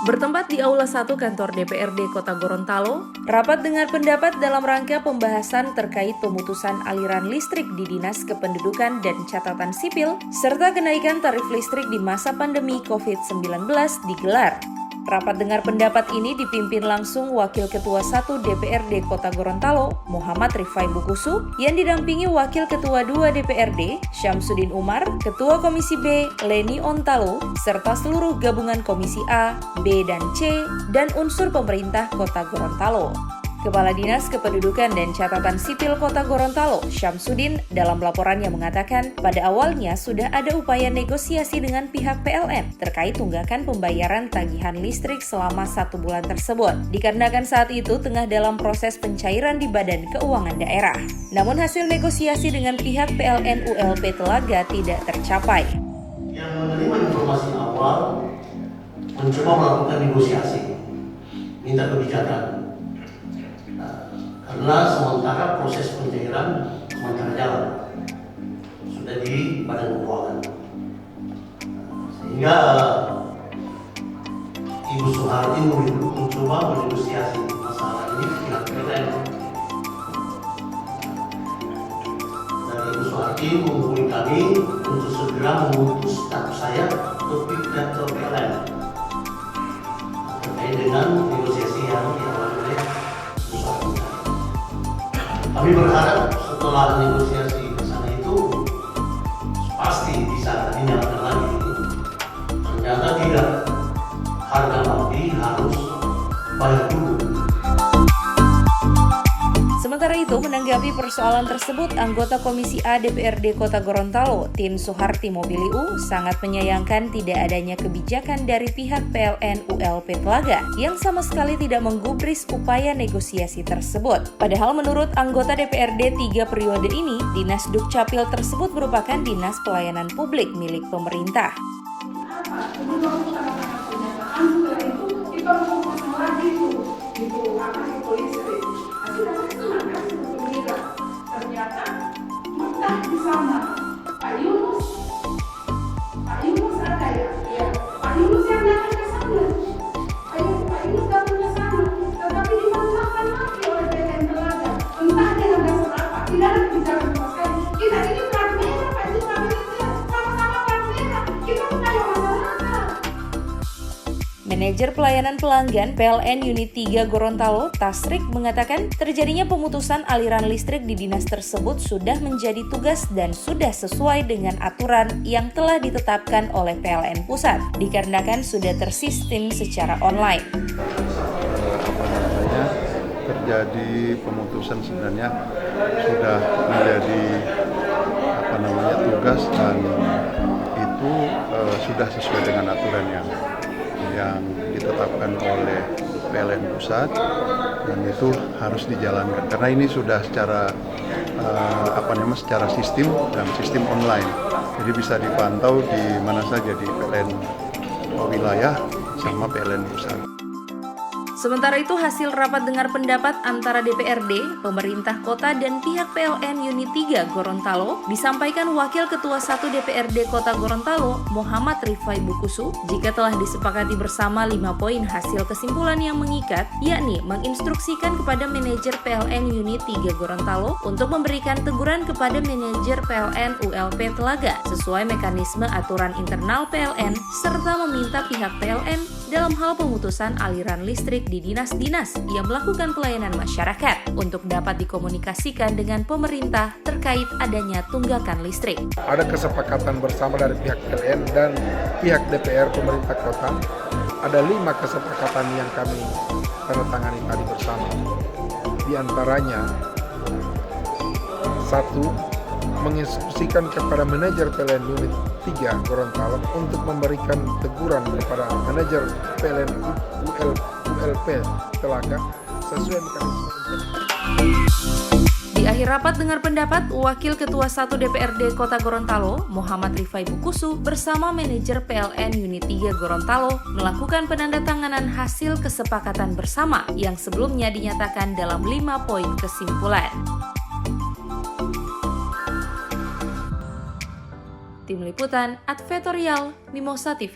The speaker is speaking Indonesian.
Bertempat di Aula 1 Kantor DPRD Kota Gorontalo, rapat dengar pendapat dalam rangka pembahasan terkait pemutusan aliran listrik di Dinas Kependudukan dan Catatan Sipil, serta kenaikan tarif listrik di masa pandemi COVID-19 digelar. Rapat dengar pendapat ini dipimpin langsung Wakil Ketua 1 DPRD Kota Gorontalo, Muhammad Rifai Bukusu, yang didampingi Wakil Ketua 2 DPRD, Syamsuddin Umar, Ketua Komisi B, Leni Ontalo, serta seluruh gabungan Komisi A, B, dan C, dan unsur pemerintah Kota Gorontalo. Kepala Dinas Kependudukan dan Catatan Sipil Kota Gorontalo, Syamsuddin, dalam laporannya mengatakan pada awalnya sudah ada upaya negosiasi dengan pihak PLN terkait tunggakan pembayaran tagihan listrik selama 1 bulan tersebut, dikarenakan saat itu tengah dalam proses pencairan di Badan Keuangan Daerah. Namun hasil negosiasi dengan pihak PLN ULP Telaga tidak tercapai. Yang menerima informasi awal mencoba melakukan negosiasi, minta kebijakan. Karena sementara proses pencairan sementara jalan sudah di Badan Keuangan, sehingga Ibu Soeharti mencoba bernegosiasi masalah ini dengan PLN. Dan Ibu Soeharti menghubungi kami untuk segera memutus status saya untuk pindah ke PLN terkait dengan negosiasi yang diawali oleh Ibu Soeharti. Kami berharap setelah negosiasi ke sana itu pasti bisa dinyatakan lagi. Ternyata tidak, harga mati harus bayar dulu. Sementara itu, menanggapi persoalan tersebut, anggota Komisi A DPRD Kota Gorontalo, Tin Soeharti Mobiliu, sangat menyayangkan tidak adanya kebijakan dari pihak PLN ULP Telaga yang sama sekali tidak menggubris upaya negosiasi tersebut. Padahal menurut anggota DPRD 3 periode ini, Dinas Dukcapil tersebut merupakan dinas pelayanan publik milik pemerintah. Ternyata mentah di sana Pak Yunus ada ya? Iya, Pak Yunus yang datang ke sana. Pak Yunus datang ke sana, tetapi dimanfaatkan lagi oleh PLN Telaga. Entah dengan dasar apa, tidak ada kebijakan sama sekali. Kita ini plat merah, Pak Yunus, sama-sama plat merah. Kita mengayo masyarakat. Manajer Pelayanan Pelanggan PLN Unit 3 Gorontalo, Tasrik, mengatakan terjadinya pemutusan aliran listrik di dinas tersebut sudah menjadi tugas dan sudah sesuai dengan aturan yang telah ditetapkan oleh PLN Pusat, dikarenakan sudah tersistem secara online. Terjadi pemutusan sebenarnya sudah menjadi tugas dan itu sudah sesuai dengan aturan yang ditetapkan oleh PLN Pusat dan itu harus dijalankan karena ini sudah secara secara sistem dan sistem online, jadi bisa dipantau di mana saja di PLN wilayah sama PLN Pusat. Sementara itu, hasil rapat dengar pendapat antara DPRD, pemerintah kota, dan pihak PLN Unit 3 Gorontalo disampaikan Wakil Ketua 1 DPRD Kota Gorontalo, Muhammad Rifai Bukusu, jika telah disepakati bersama 5 poin hasil kesimpulan yang mengikat, yakni menginstruksikan kepada manajer PLN Unit 3 Gorontalo untuk memberikan teguran kepada manajer PLN ULP Telaga sesuai mekanisme aturan internal PLN, serta meminta pihak PLN dalam hal pemutusan aliran listrik di dinas-dinas yang melakukan pelayanan masyarakat untuk dapat dikomunikasikan dengan pemerintah terkait adanya tunggakan listrik. Ada kesepakatan bersama dari pihak PLN dan pihak DPR pemerintah kota. Ada 5 kesepakatan yang kami tandatangani tadi bersama. Di antaranya 1. Menginstruksikan kepada manajer PLN Unit 3 Gorontalo untuk memberikan teguran kepada manajer PLN ULP Telaga sesuai mekanisme Di akhir rapat dengar pendapat, Wakil Ketua 1 DPRD Kota Gorontalo, Muhammad Rifai Bukusu, bersama manajer PLN Unit 3 Gorontalo melakukan penandatanganan hasil kesepakatan bersama yang sebelumnya dinyatakan dalam 5 poin kesimpulan. Tim Liputan Advertorial Mimosa TV.